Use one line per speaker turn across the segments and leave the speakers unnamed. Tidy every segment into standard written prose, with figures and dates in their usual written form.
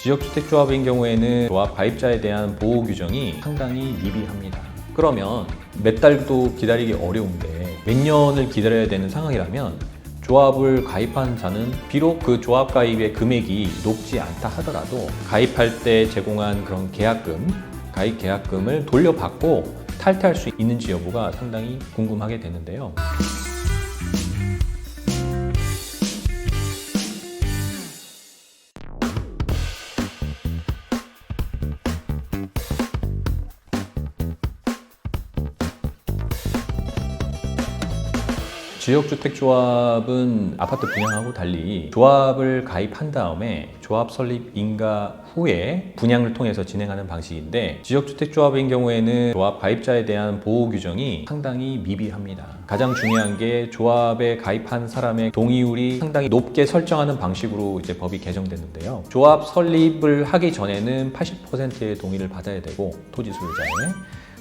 지역주택조합인 경우에는 조합 가입자에 대한 보호 규정이 상당히 미비합니다. 그러면 몇 달도 기다리기 어려운데 몇 년을 기다려야 되는 상황이라면 조합을 가입한 자는 비록 그 조합 가입의 금액이 높지 않다 하더라도 가입할 때 제공한 그런 계약금, 가입 계약금을 돌려받고 탈퇴할 수 있는지 여부가 상당히 궁금하게 되는데요. 지역주택조합은 아파트 분양하고 달리 조합을 가입한 다음에 조합 설립 인가 후에 분양을 통해서 진행하는 방식인데, 지역주택조합인 경우에는 조합 가입자에 대한 보호 규정이 상당히 미비합니다. 가장 중요한 게 조합에 가입한 사람의 동의율이 상당히 높게 설정하는 방식으로 이제 법이 개정됐는데요. 조합 설립을 하기 전에는 80%의 동의를 받아야 되고, 토지 소유자의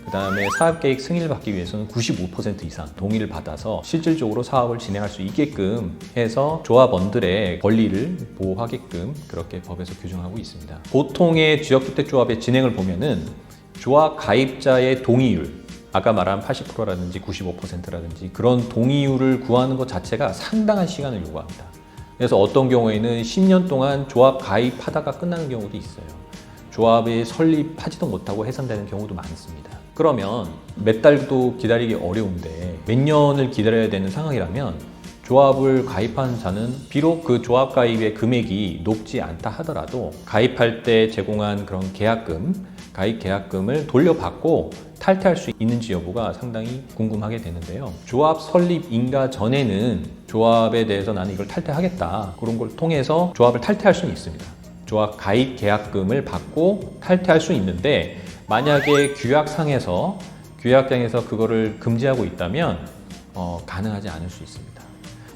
그 다음에 사업계획 승인을 받기 위해서는 95% 이상 동의를 받아서 실질적으로 사업을 진행할 수 있게끔 해서 조합원들의 권리를 보호하게끔 그렇게 법에서 규정하고 있습니다. 보통의 지역주택조합의 진행을 보면은 조합 가입자의 동의율, 아까 말한 80%라든지 95%라든지 그런 동의율을 구하는 것 자체가 상당한 시간을 요구합니다. 그래서 어떤 경우에는 10년 동안 조합 가입하다가 끝나는 경우도 있어요. 조합이 설립하지도 못하고 해산되는 경우도 많습니다. 그러면 몇 달도 기다리기 어려운데 몇 년을 기다려야 되는 상황이라면 조합을 가입한 자는 비록 그 조합 가입의 금액이 높지 않다 하더라도 가입할 때 제공한 그런 계약금, 가입 계약금을 돌려받고 탈퇴할 수 있는지 여부가 상당히 궁금하게 되는데요. 조합 설립 인가 전에는 조합에 대해서 나는 이걸 탈퇴하겠다, 그런 걸 통해서 조합을 탈퇴할 수는 있습니다. 조합 가입 계약금을 받고 탈퇴할 수 있는데, 만약에 규약상에서 그거를 금지하고 있다면 가능하지 않을 수 있습니다.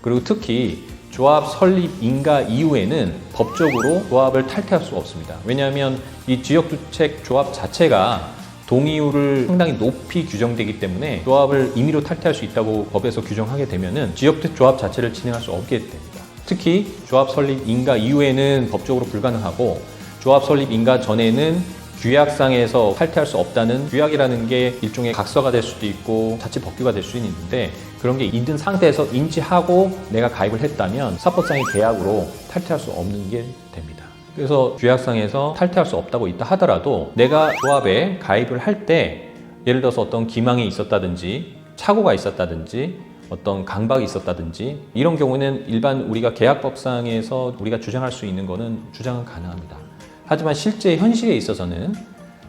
그리고 특히 조합 설립 인가 이후에는 법적으로 조합을 탈퇴할 수가 없습니다. 왜냐하면 이 지역주택 조합 자체가 동의율을 상당히 높이 규정되기 때문에 조합을 임의로 탈퇴할 수 있다고 법에서 규정하게 되면은 지역주택 조합 자체를 진행할 수 없게 됩니다. 특히 조합 설립 인가 이후에는 법적으로 불가능하고, 조합 설립 인가 전에는 규약상에서 탈퇴할 수 없다는, 규약이라는 게 일종의 각서가 될 수도 있고 자치 법규가 될 수는 있는데, 그런 게 있는 상태에서 인지하고 내가 가입을 했다면 사법상의 계약으로 탈퇴할 수 없는 게 됩니다. 그래서 규약상에서 탈퇴할 수 없다고 있다 하더라도 내가 조합에 가입을 할 때 예를 들어서 어떤 기망이 있었다든지 착오가 있었다든지 어떤 강박이 있었다든지 이런 경우는 일반 우리가 계약법상에서 우리가 주장할 수 있는 거는 주장은 가능합니다. 하지만 실제 현실에 있어서는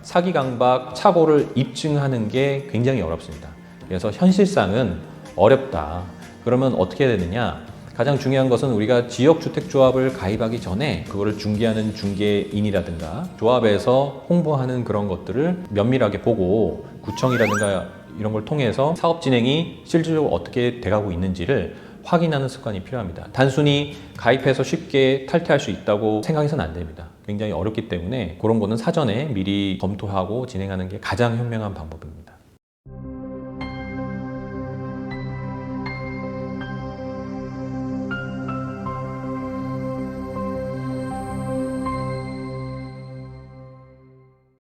사기 강박, 착오를 입증하는 게 굉장히 어렵습니다. 그래서 현실상은 어렵다. 그러면 어떻게 해야 되느냐? 가장 중요한 것은 우리가 지역주택조합을 가입하기 전에 그거를 중개하는 중개인이라든가 조합에서 홍보하는 그런 것들을 면밀하게 보고, 구청이라든가 이런 걸 통해서 사업 진행이 실질적으로 어떻게 돼가고 있는지를 확인하는 습관이 필요합니다. 단순히 가입해서 쉽게 탈퇴할 수 있다고 생각해서는 안 됩니다. 굉장히 어렵기 때문에 그런 거는 사전에 미리 검토하고 진행하는 게 가장 현명한 방법입니다.